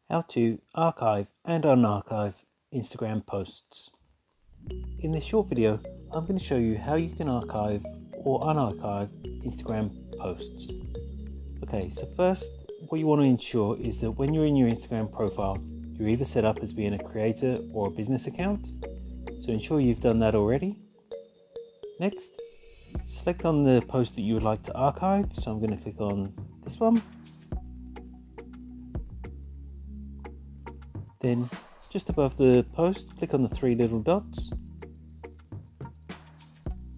How to archive and unarchive Instagram posts. In this short video, I'm going to show you how you can archive or unarchive Instagram posts. Okay, so first, what you want to ensure is that when you're in your Instagram profile, you're either set up as being a creator or a business account. So ensure you've done that already. Next, select on the post that you would like to archive. So I'm going to click on this one. Then just above the post, click on the three little dots,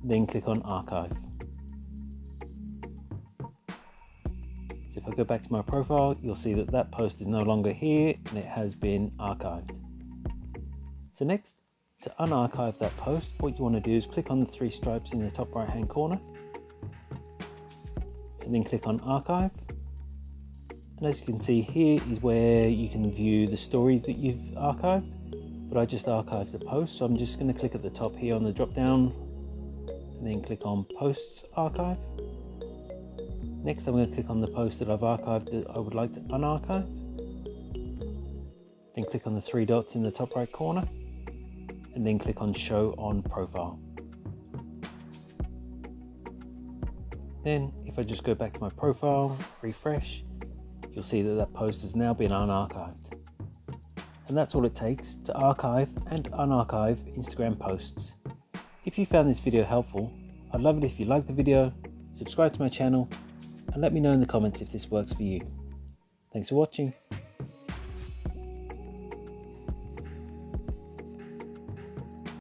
then click on archive. So if I go back to my profile, you'll see that that post is no longer here and it has been archived. So next, to unarchive that post, what you want to do is click on the three stripes in the top right hand corner and then click on archive. And as you can see, here is where you can view the stories that you've archived, but I just archived the post, so I'm just going to click at the top here on the drop down and then click on posts archive. Next I'm going to click on the post that I've archived that I would like to unarchive, then click on the three dots in the top right corner and then click on show on profile. Then if I just go back to my profile, refresh, you'll see that that post has now been unarchived. And that's all it takes to archive and unarchive Instagram posts. If you found this video helpful, I'd love it if you liked the video, subscribe to my channel, and let me know in the comments if this works for you. Thanks for watching.